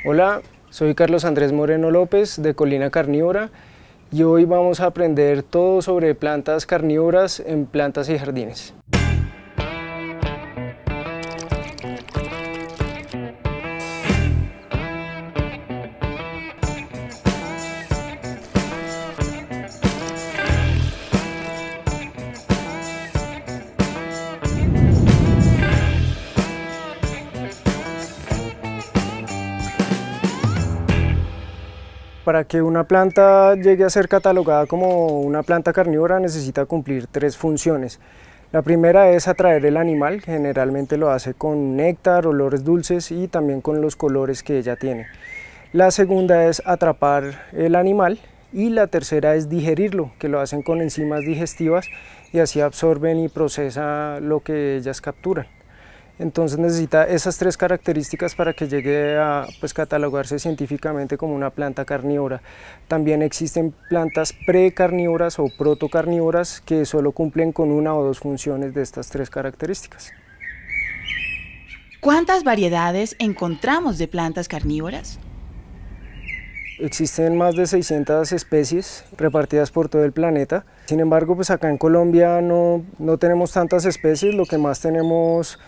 Hola, soy Carlos Andrés Moreno López de Colina Carnívora y hoy vamos a aprender todo sobre plantas carnívoras en plantas y jardines. Para que una planta llegue a ser catalogada como una planta carnívora necesita cumplir tres funciones. La primera es atraer el animal, generalmente lo hace con néctar, olores dulces y también con los colores que ella tiene. La segunda es atrapar el animal y la tercera es digerirlo, que lo hacen con enzimas digestivas y así absorben y procesan lo que ellas capturan. Entonces necesita esas tres características para que llegue a catalogarse científicamente como una planta carnívora. También existen plantas precarnívoras o protocarnívoras que solo cumplen con una o dos funciones de estas tres características. ¿Cuántas variedades encontramos de plantas carnívoras? Existen más de 600 especies repartidas por todo el planeta. Sin embargo, acá en Colombia no tenemos tantas especies, lo que más tenemos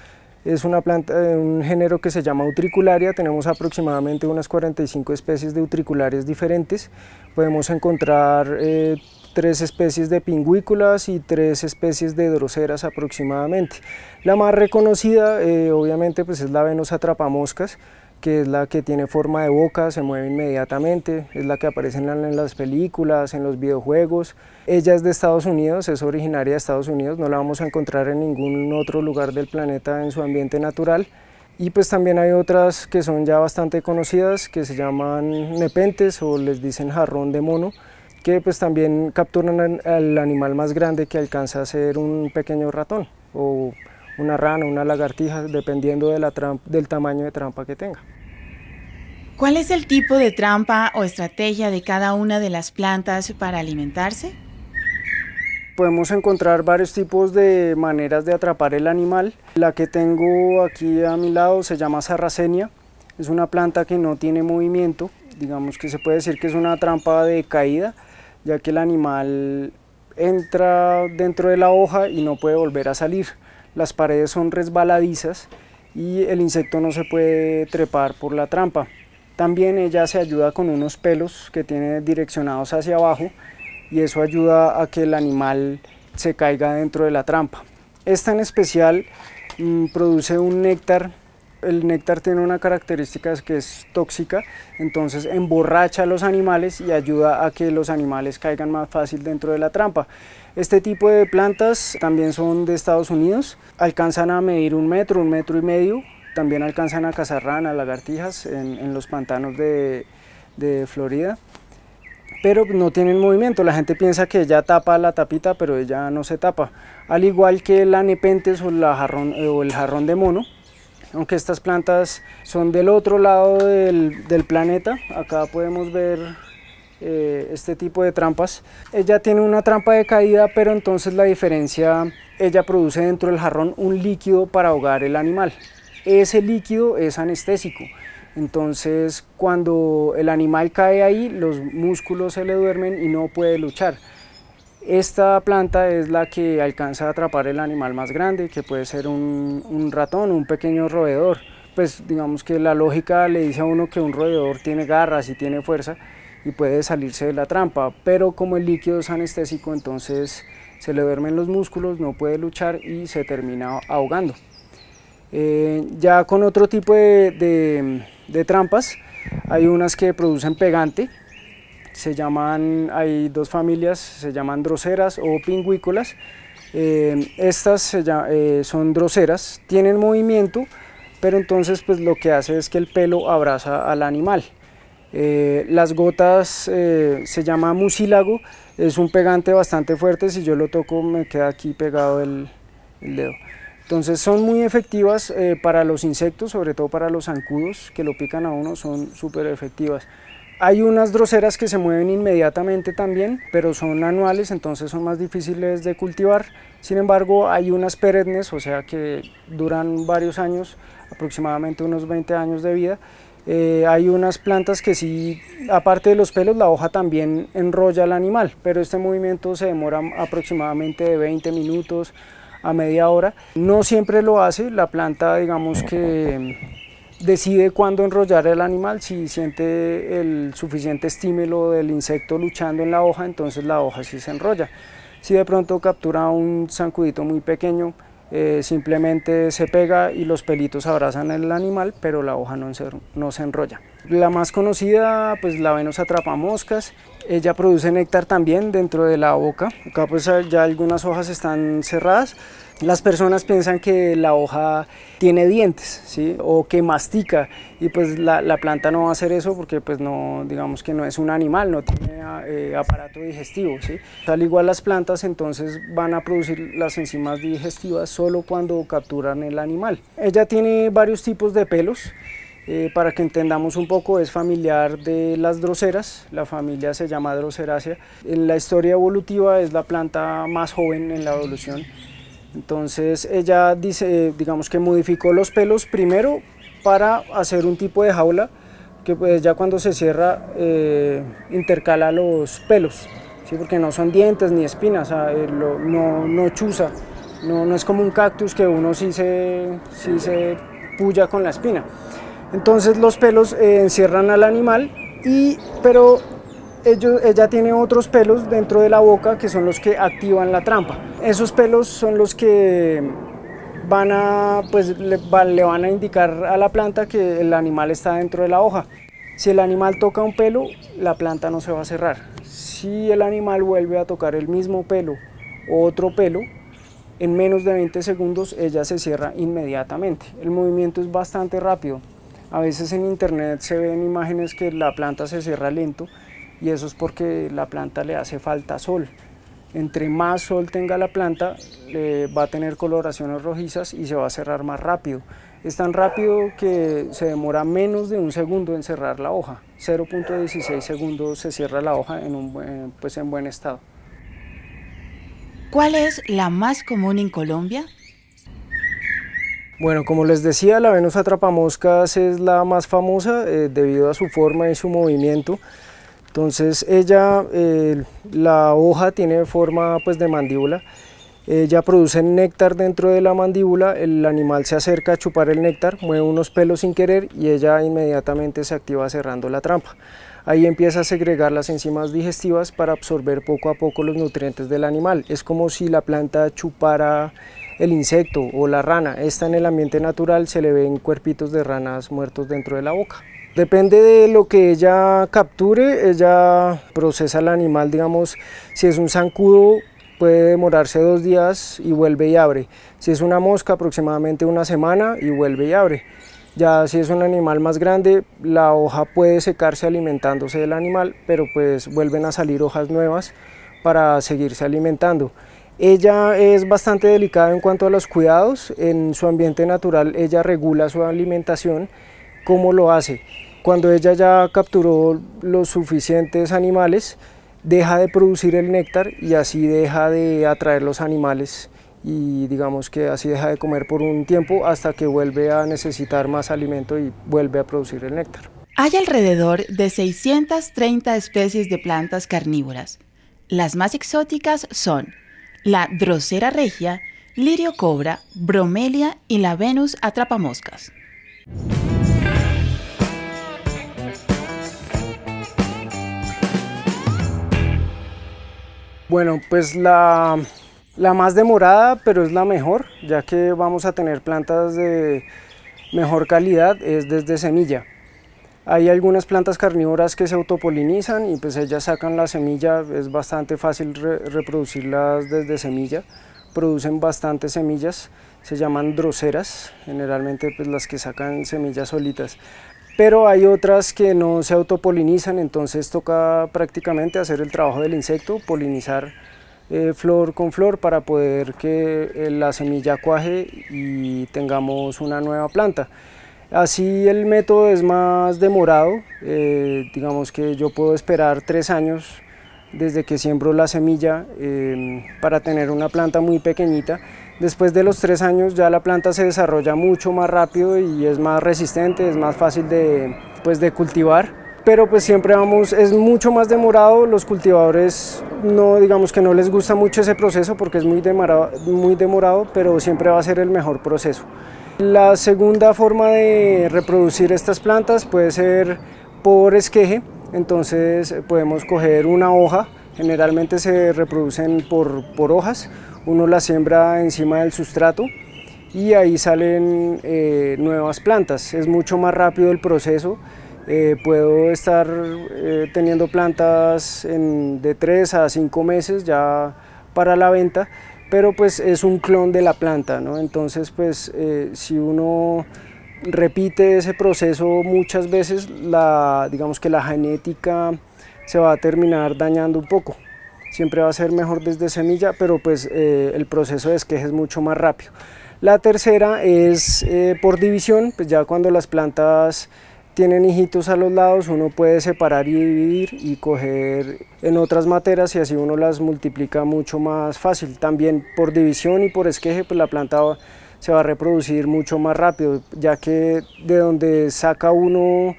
es una planta de un género que se llama Utricularia. Tenemos aproximadamente unas 45 especies de utricularias diferentes. Podemos encontrar 3 especies de pingüículas y 3 especies de droseras aproximadamente. La más reconocida obviamente es la Venus atrapamoscas, que es la que tiene forma de boca, se mueve inmediatamente, es la que aparece en las películas, en los videojuegos. Ella es de Estados Unidos, es originaria de Estados Unidos, no la vamos a encontrar en ningún otro lugar del planeta en su ambiente natural. Y también hay otras que son ya bastante conocidas, que se llaman nepentes o les dicen jarrón de mono, que también capturan al animal más grande, que alcanza a ser un pequeño ratón o una rana, una lagartija, dependiendo del tamaño de trampa que tenga. ¿Cuál es el tipo de trampa o estrategia de cada una de las plantas para alimentarse? Podemos encontrar varios tipos de maneras de atrapar el animal. La que tengo aquí a mi lado se llama Sarracenia. Es una planta que no tiene movimiento, digamos que se puede decir que es una trampa de caída, ya que el animal entra dentro de la hoja y no puede volver a salir. Las paredes son resbaladizas y el insecto no se puede trepar por la trampa. También ella se ayuda con unos pelos que tiene direccionados hacia abajo y eso ayuda a que el animal se caiga dentro de la trampa. Esta en especial produce un néctar. El néctar tiene una característica que es tóxica, entonces emborracha a los animales y ayuda a que los animales caigan más fácil dentro de la trampa. Este tipo de plantas también son de Estados Unidos, alcanzan a medir 1 metro, 1,5 metros, también alcanzan a cazar ranas, lagartijas en los pantanos de Florida, pero no tienen movimiento. La gente piensa que ella tapa la tapita, pero ella no se tapa, al igual que la nepentes o el jarrón de mono. Aunque estas plantas son del otro lado del planeta, acá podemos ver este tipo de trampas. Ella tiene una trampa de caída, pero entonces la diferencia, ella produce dentro del jarrón un líquido para ahogar el animal. Ese líquido es anestésico, entonces cuando el animal cae ahí, los músculos se le duermen y no puede luchar. Esta planta es la que alcanza a atrapar el animal más grande, que puede ser un ratón, un pequeño roedor. Pues digamos que la lógica le dice a uno que un roedor tiene garras y tiene fuerza y puede salirse de la trampa, pero como el líquido es anestésico, entonces se le duermen los músculos, no puede luchar y se termina ahogando. Ya con otro tipo de trampas, hay unas que producen pegante. Hay 2 familias, se llaman droseras o pingüículas. Estas son droseras, tienen movimiento, pero entonces lo que hace es que el pelo abraza al animal. Las gotas se llama mucílago, es un pegante bastante fuerte, si yo lo toco me queda aquí pegado el dedo. Entonces son muy efectivas para los insectos, sobre todo para los zancudos que lo pican a uno, son súper efectivas. Hay unas droseras que se mueven inmediatamente también, pero son anuales, entonces son más difíciles de cultivar. Sin embargo, hay unas perennes, o sea que duran varios años, aproximadamente unos 20 años de vida, Hay unas plantas que sí, aparte de los pelos, la hoja también enrolla al animal, pero este movimiento se demora aproximadamente de 20 minutos a media hora. No siempre lo hace, la planta digamos que decide cuándo enrollar el animal. Si siente el suficiente estímulo del insecto luchando en la hoja, entonces la hoja sí se enrolla. Si de pronto captura un zancudito muy pequeño, simplemente se pega y los pelitos abrazan el animal, pero la hoja no se enrolla. La más conocida, pues la Venus atrapamoscas, ella produce néctar también dentro de la boca. Acá pues ya algunas hojas están cerradas. Las personas piensan que la hoja tiene dientes, ¿sí? O que mastica, y pues la planta no va a hacer eso porque pues no, digamos que no es un animal, no tiene aparato digestivo, ¿sí? Al igual las plantas entonces van a producir las enzimas digestivas solo cuando capturan el animal. Ella tiene varios tipos de pelos. Para que entendamos un poco, es familiar de las droseras, la familia se llama Droseraceae. En la historia evolutiva es la planta más joven en la evolución. Entonces ella dice, digamos que modificó los pelos primero para hacer un tipo de jaula que pues ya cuando se cierra intercala los pelos, ¿sí? Porque no son dientes ni espinas, no chuza, no es como un cactus que uno sí se puya con la espina. Entonces los pelos encierran al animal, pero ella tiene otros pelos dentro de la boca que son los que activan la trampa. Esos pelos son los que le van a indicar a la planta que el animal está dentro de la hoja. Si el animal toca un pelo, la planta no se va a cerrar. Si el animal vuelve a tocar el mismo pelo o otro pelo, en menos de 20 segundos ella se cierra inmediatamente. El movimiento es bastante rápido. A veces en internet se ven imágenes que la planta se cierra lento, y eso es porque la planta le hace falta sol. Entre más sol tenga la planta, va a tener coloraciones rojizas y se va a cerrar más rápido. Es tan rápido que se demora menos de un segundo en cerrar la hoja. 0.16 segundos se cierra la hoja en buen estado. ¿Cuál es la más común en Colombia? Bueno, como les decía, la Venus atrapamoscas es la más famosa debido a su forma y su movimiento. Entonces la hoja tiene forma pues de mandíbula. Ella produce néctar dentro de la mandíbula, el animal se acerca a chupar el néctar, mueve unos pelos sin querer y ella inmediatamente se activa cerrando la trampa. Ahí empieza a segregar las enzimas digestivas para absorber poco a poco los nutrientes del animal. Es como si la planta chupara el insecto o la rana. Esta en el ambiente natural se le ven cuerpitos de ranas muertos dentro de la boca. Depende de lo que ella capture, ella procesa el animal, digamos, si es un zancudo puede demorarse 2 días y vuelve y abre. Si es una mosca, aproximadamente una semana y vuelve y abre. Ya si es un animal más grande, la hoja puede secarse alimentándose del animal, pero pues vuelven a salir hojas nuevas para seguirse alimentando. Ella es bastante delicada en cuanto a los cuidados. En su ambiente natural ella regula su alimentación. ¿Cómo lo hace? Cuando ella ya capturó los suficientes animales, deja de producir el néctar y así deja de atraer los animales y digamos que así deja de comer por un tiempo hasta que vuelve a necesitar más alimento y vuelve a producir el néctar. Hay alrededor de 630 especies de plantas carnívoras. Las más exóticas son la Drosera regia, lirio cobra, bromelia y la Venus atrapamoscas. Bueno, pues la más demorada, pero es la mejor, ya que vamos a tener plantas de mejor calidad, es desde semilla. Hay algunas plantas carnívoras que se autopolinizan y pues ellas sacan la semilla, es bastante fácil reproducirlas desde semilla, producen bastantes semillas, se llaman droseras, generalmente pues las que sacan semillas solitas. Pero hay otras que no se autopolinizan, entonces toca prácticamente hacer el trabajo del insecto, polinizar flor con flor para poder que la semilla cuaje y tengamos una nueva planta. Así el método es más demorado, digamos que yo puedo esperar 3 años desde que siembro la semilla para tener una planta muy pequeñita. Después de los 3 años ya la planta se desarrolla mucho más rápido y es más resistente, es más fácil de pues de cultivar, pero pues siempre es mucho más demorado. Los cultivadores no, digamos que no les gusta mucho ese proceso porque es muy demorado, pero siempre va a ser el mejor proceso. La segunda forma de reproducir estas plantas puede ser por esqueje. Entonces podemos coger una hoja, generalmente se reproducen por hojas, uno la siembra encima del sustrato y ahí salen nuevas plantas. Es mucho más rápido el proceso. Puedo estar teniendo plantas de 3 a 5 meses ya para la venta, pero pues es un clon de la planta, ¿no? Entonces pues si uno repite ese proceso muchas veces, digamos que la genética se va a terminar dañando un poco. Siempre va a ser mejor desde semilla, pero pues el proceso de esqueje es mucho más rápido. La tercera es por división, pues ya cuando las plantas tienen hijitos a los lados, uno puede separar y dividir y coger en otras materas y así uno las multiplica mucho más fácil. También por división y por esqueje, pues la planta se va a reproducir mucho más rápido, ya que de donde saca uno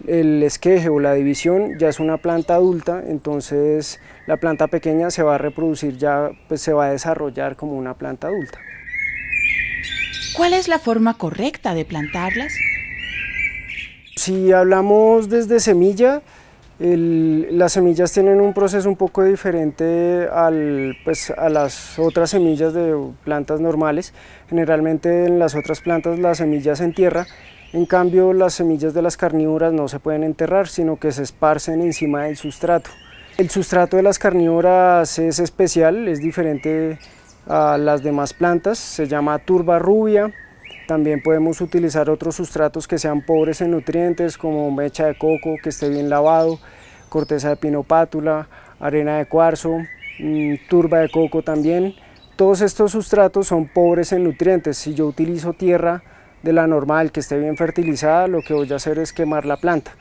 el esqueje o la división ya es una planta adulta, entonces la planta pequeña se va a reproducir ya, pues se va a desarrollar como una planta adulta. ¿Cuál es la forma correcta de plantarlas? Si hablamos desde semilla, las semillas tienen un proceso un poco diferente a las otras semillas de plantas normales. Generalmente en las otras plantas la semilla se entierra, en cambio las semillas de las carnívoras no se pueden enterrar, sino que se esparcen encima del sustrato. El sustrato de las carnívoras es especial, es diferente a las demás plantas, se llama turba rubia. También podemos utilizar otros sustratos que sean pobres en nutrientes, como mecha de coco que esté bien lavado, corteza de pinopátula, arena de cuarzo, turba de coco también. Todos estos sustratos son pobres en nutrientes. Si yo utilizo tierra de la normal que esté bien fertilizada, lo que voy a hacer es quemar la planta,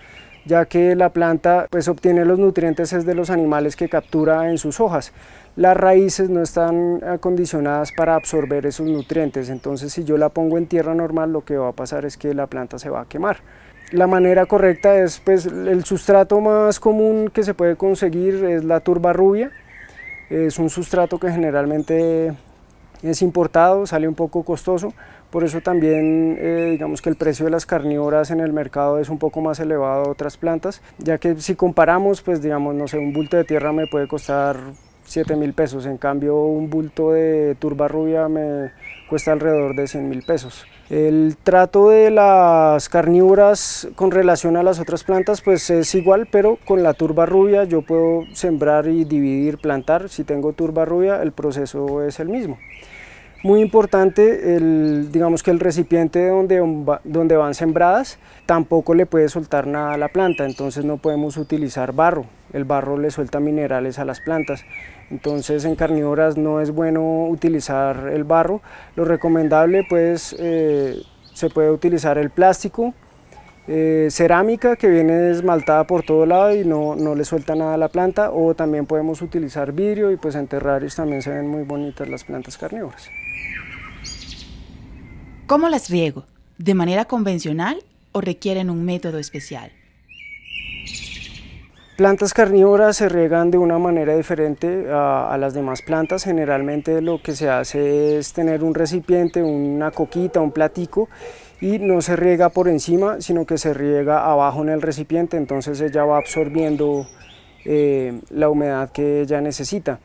ya que la planta pues obtiene los nutrientes es de los animales que captura en sus hojas. Las raíces no están acondicionadas para absorber esos nutrientes, entonces si yo la pongo en tierra normal, lo que va a pasar es que la planta se va a quemar. La manera correcta es, pues, el sustrato más común que se puede conseguir es la turba rubia. Es un sustrato que generalmente es importado, sale un poco costoso, por eso también digamos que el precio de las carnívoras en el mercado es un poco más elevado a otras plantas, ya que si comparamos, pues digamos, no sé, un bulto de tierra me puede costar 7.000 pesos, en cambio un bulto de turba rubia me cuesta alrededor de 100.000 pesos. El trato de las carnívoras con relación a las otras plantas pues es igual, pero con la turba rubia yo puedo sembrar y dividir, plantar. Si tengo turba rubia el proceso es el mismo. Muy importante, digamos que el recipiente donde van sembradas tampoco le puede soltar nada a la planta, entonces no podemos utilizar barro. El barro le suelta minerales a las plantas, entonces en carnívoras no es bueno utilizar el barro. Lo recomendable pues se puede utilizar el plástico, cerámica que viene esmaltada por todo lado y no le suelta nada a la planta, o también podemos utilizar vidrio y pues en terrarios también se ven muy bonitas las plantas carnívoras. ¿Cómo las riego? ¿De manera convencional o requieren un método especial? Plantas carnívoras se riegan de una manera diferente a las demás plantas. Generalmente lo que se hace es tener un recipiente, una coquita, un platico, y no se riega por encima, sino que se riega abajo en el recipiente, entonces ella va absorbiendo la humedad que ella necesita.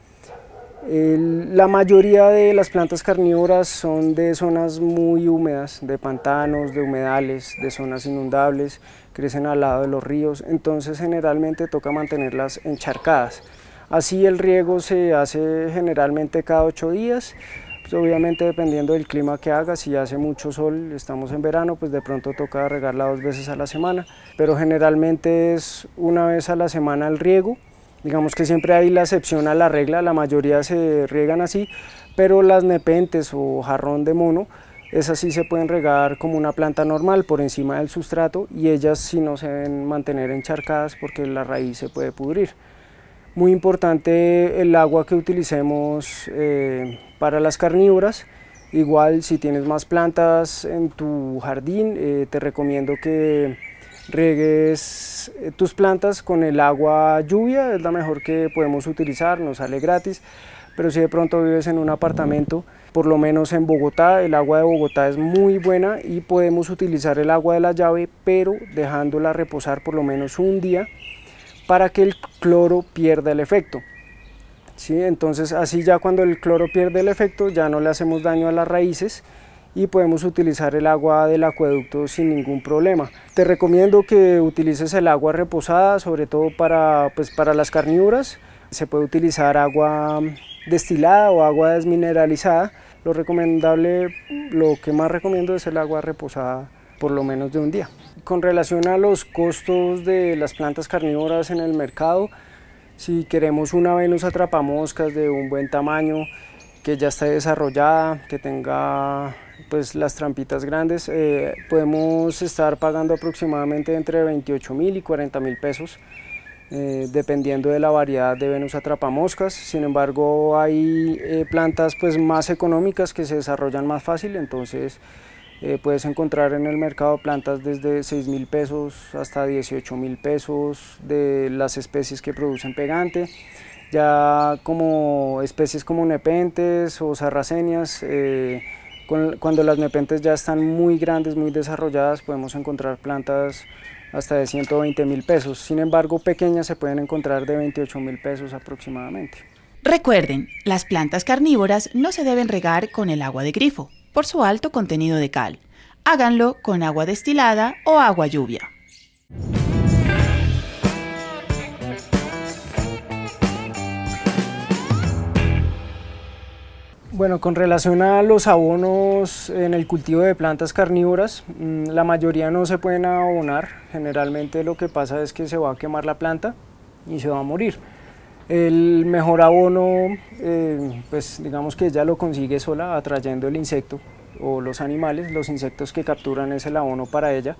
La mayoría de las plantas carnívoras son de zonas muy húmedas, de pantanos, de humedales, de zonas inundables, crecen al lado de los ríos, entonces generalmente toca mantenerlas encharcadas. Así el riego se hace generalmente cada 8 días, pues obviamente dependiendo del clima que haga. Si hace mucho sol, estamos en verano, pues de pronto toca regarla 2 veces a la semana, pero generalmente es una vez a la semana el riego. Digamos que siempre hay la excepción a la regla, la mayoría se riegan así, pero las nepentes o jarrón de mono, esas sí se pueden regar como una planta normal por encima del sustrato, y ellas sí no se deben mantener encharcadas porque la raíz se puede pudrir. Muy importante el agua que utilicemos para las carnívoras. Igual si tienes más plantas en tu jardín, te recomiendo que riegues tus plantas con el agua lluvia, es la mejor que podemos utilizar, nos sale gratis. Pero si de pronto vives en un apartamento, por lo menos en Bogotá, el agua de Bogotá es muy buena y podemos utilizar el agua de la llave, pero dejándola reposar por lo menos un día para que el cloro pierda el efecto. ¿Sí? Entonces así ya cuando el cloro pierde el efecto ya no le hacemos daño a las raíces y podemos utilizar el agua del acueducto sin ningún problema. Te recomiendo que utilices el agua reposada, sobre todo para las carnívoras. Se puede utilizar agua destilada o agua desmineralizada. Lo que más recomiendo es el agua reposada por lo menos de un día. Con relación a los costos de las plantas carnívoras en el mercado, si queremos una Venus atrapamoscas de un buen tamaño, que ya esté desarrollada, que tenga pues las trampitas grandes, podemos estar pagando aproximadamente entre 28.000 y 40.000 pesos. Dependiendo de la variedad de Venus atrapamoscas. Sin embargo, hay plantas pues más económicas que se desarrollan más fácil, entonces puedes encontrar en el mercado plantas desde 6.000 pesos hasta 18.000 pesos de las especies que producen pegante. Ya como especies como nepentes o sarracenias, cuando las nepentes ya están muy grandes, muy desarrolladas, podemos encontrar plantas hasta de 120.000 pesos. Sin embargo, pequeñas se pueden encontrar de 28.000 pesos aproximadamente. Recuerden, las plantas carnívoras no se deben regar con el agua de grifo, por su alto contenido de cal. Háganlo con agua destilada o agua lluvia. Bueno, con relación a los abonos en el cultivo de plantas carnívoras, la mayoría no se pueden abonar. Generalmente lo que pasa es que se va a quemar la planta y se va a morir. El mejor abono, pues digamos que ella lo consigue sola atrayendo el insecto o los animales. Los insectos que capturan es el abono para ella.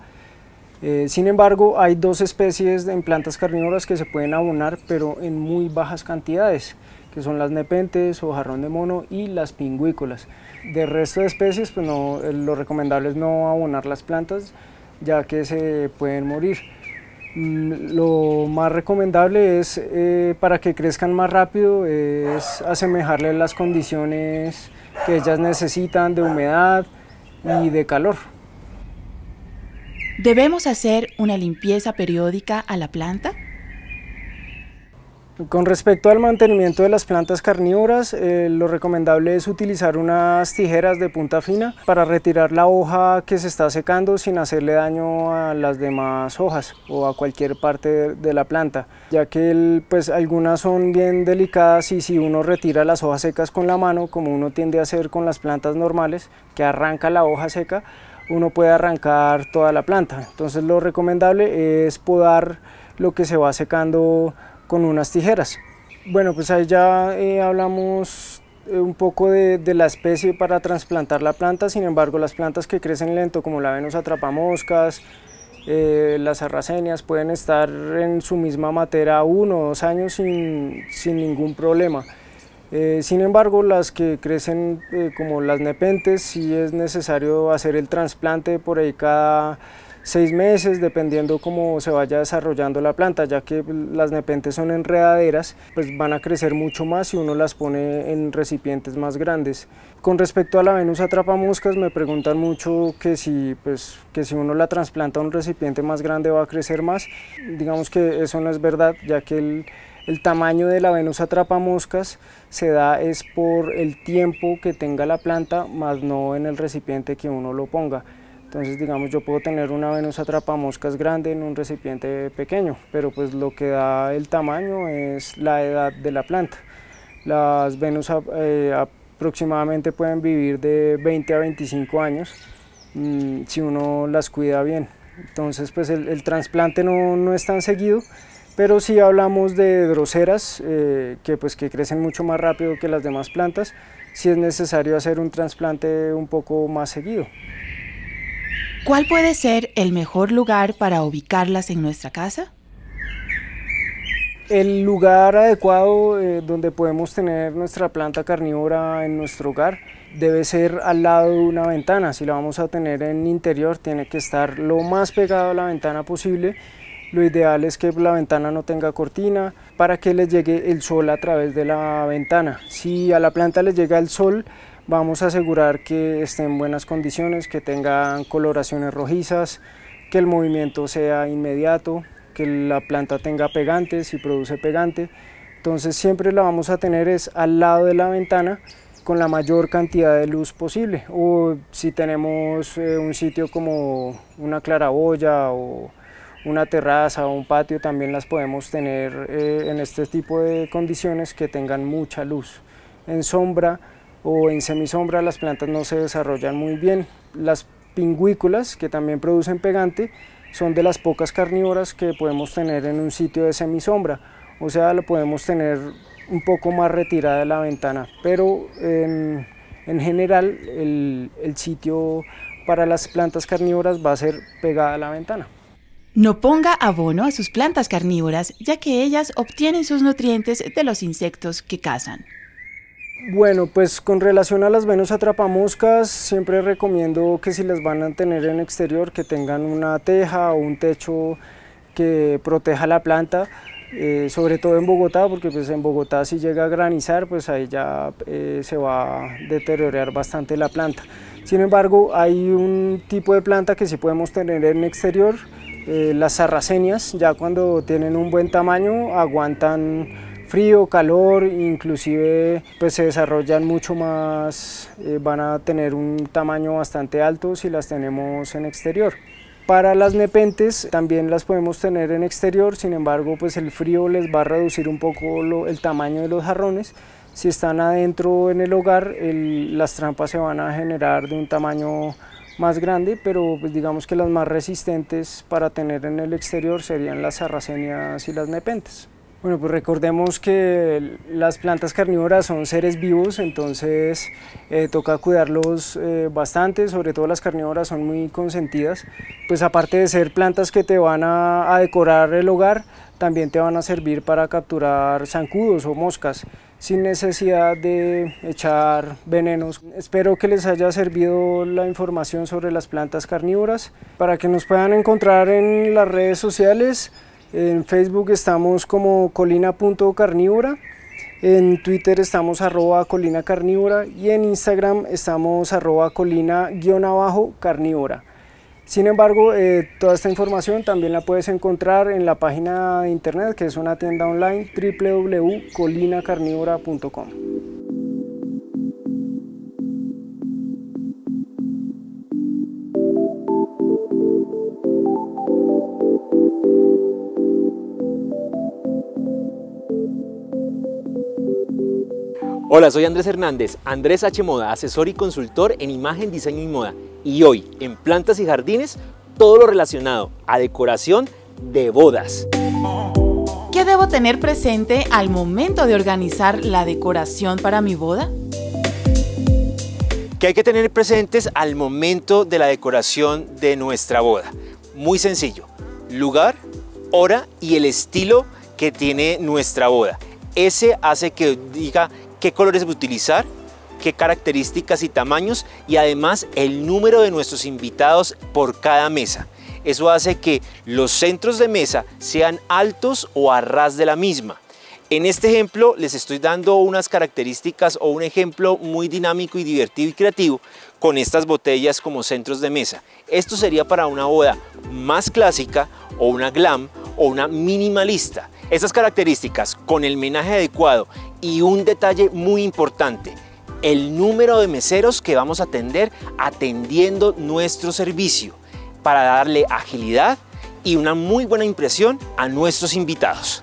Sin embargo, hay dos especies en plantas carnívoras que se pueden abonar, pero en muy bajas cantidades, que son las nepentes o jarrón de mono y las pingüícolas. Del resto de especies, pues no, lo recomendable es no abonar las plantas, ya que se pueden morir. Lo más recomendable es, para que crezcan más rápido, es asemejarle las condiciones que ellas necesitan de humedad y de calor. ¿Debemos hacer una limpieza periódica a la planta? Con respecto al mantenimiento de las plantas carnívoras, lo recomendable es utilizar unas tijeras de punta fina para retirar la hoja que se está secando sin hacerle daño a las demás hojas o a cualquier parte de la planta, ya que pues, algunas son bien delicadas y si uno retira las hojas secas con la mano, como uno tiende a hacer con las plantas normales, que arranca la hoja seca, uno puede arrancar toda la planta. Entonces lo recomendable es podar lo que se va secando con unas tijeras. Bueno, pues ahí ya hablamos un poco de la especie para trasplantar la planta. Sin embargo, las plantas que crecen lento, como la Venus atrapamoscas, las sarracenias, pueden estar en su misma matera 1 o 2 años sin ningún problema. Sin embargo, las que crecen como las nepentes, sí es necesario hacer el trasplante por ahí cada 6 meses, dependiendo cómo se vaya desarrollando la planta, ya que las nepentes son enredaderas, pues van a crecer mucho más si uno las pone en recipientes más grandes. Con respecto a la Venus atrapamoscas, me preguntan mucho que si uno la trasplanta a un recipiente más grande va a crecer más. Digamos que eso no es verdad, ya que el tamaño de la Venus atrapamoscas se da es por el tiempo que tenga la planta, más no en el recipiente que uno lo ponga. Entonces, digamos, yo puedo tener una Venus atrapamoscas grande en un recipiente pequeño, pero pues lo que da el tamaño es la edad de la planta. Las Venus aproximadamente pueden vivir de 20 a 25 años si uno las cuida bien. Entonces, pues el trasplante no es tan seguido, pero si hablamos de droseras que crecen mucho más rápido que las demás plantas, sí es necesario hacer un trasplante un poco más seguido. ¿Cuál puede ser el mejor lugar para ubicarlas en nuestra casa? El lugar adecuado donde podemos tener nuestra planta carnívora en nuestro hogar debe ser al lado de una ventana. Si la vamos a tener en interior, tiene que estar lo más pegado a la ventana posible. Lo ideal es que la ventana no tenga cortina para que le llegue el sol a través de la ventana. Si a la planta le llega el sol, vamos a asegurar que esté en buenas condiciones, que tengan coloraciones rojizas, que el movimiento sea inmediato, que la planta tenga pegante, si produce pegante. Entonces siempre la vamos a tener es al lado de la ventana con la mayor cantidad de luz posible. O si tenemos un sitio como una claraboya o una terraza o un patio, también las podemos tener en este tipo de condiciones que tengan mucha luz. En sombra o en semisombra las plantas no se desarrollan muy bien. Las pingüículas, que también producen pegante, son de las pocas carnívoras que podemos tener en un sitio de semisombra, o sea, lo podemos tener un poco más retirada de la ventana, pero en general el sitio para las plantas carnívoras va a ser pegada a la ventana. No ponga abono a sus plantas carnívoras, ya que ellas obtienen sus nutrientes de los insectos que cazan. Bueno, pues con relación a las Venus atrapamoscas, siempre recomiendo que si las van a tener en exterior, que tengan una teja o un techo que proteja la planta, sobre todo en Bogotá, porque pues en Bogotá si llega a granizar, pues ahí ya se va a deteriorar bastante la planta. Sin embargo, hay un tipo de planta que sí podemos tener en exterior. Las sarracenias, ya cuando tienen un buen tamaño, aguantan frío, calor, inclusive pues se desarrollan mucho más, van a tener un tamaño bastante alto si las tenemos en exterior. Para las nepentes también las podemos tener en exterior, sin embargo pues el frío les va a reducir un poco el tamaño de los jarrones. Si están adentro en el hogar, las trampas se van a generar de un tamaño más grande, pero pues digamos que las más resistentes para tener en el exterior serían las sarracenias y las nepentes. Bueno, pues recordemos que las plantas carnívoras son seres vivos, entonces toca cuidarlos bastante, sobre todo las carnívoras son muy consentidas. Pues aparte de ser plantas que te van a decorar el hogar, también te van a servir para capturar zancudos o moscas, sin necesidad de echar venenos. Espero que les haya servido la información sobre las plantas carnívoras. Para que nos puedan encontrar en las redes sociales, en Facebook estamos como colina.carnívora, en Twitter estamos @colinacarnívora y en Instagram estamos @colina_carnívora. Sin embargo, toda esta información también la puedes encontrar en la página de internet, que es una tienda online, www.colinacarnívora.com. Hola, soy Andrés Hernández, Andrés H. Moda, asesor y consultor en imagen, diseño y moda. Y hoy, en Plantas y Jardines, todo lo relacionado a decoración de bodas. ¿Qué debo tener presente al momento de organizar la decoración para mi boda? ¿Qué hay que tener presentes al momento de la decoración de nuestra boda? Muy sencillo: lugar, hora y el estilo que tiene nuestra boda. Ese hace que diga qué colores utilizar, qué características y tamaños, y además el número de nuestros invitados por cada mesa. Eso hace que los centros de mesa sean altos o a ras de la misma. En este ejemplo les estoy dando unas características o un ejemplo muy dinámico y divertido y creativo con estas botellas como centros de mesa. Esto sería para una boda más clásica o una glam o una minimalista. Estas características con el menaje adecuado y un detalle muy importante: el número de meseros que vamos a atender atendiendo nuestro servicio para darle agilidad y una muy buena impresión a nuestros invitados.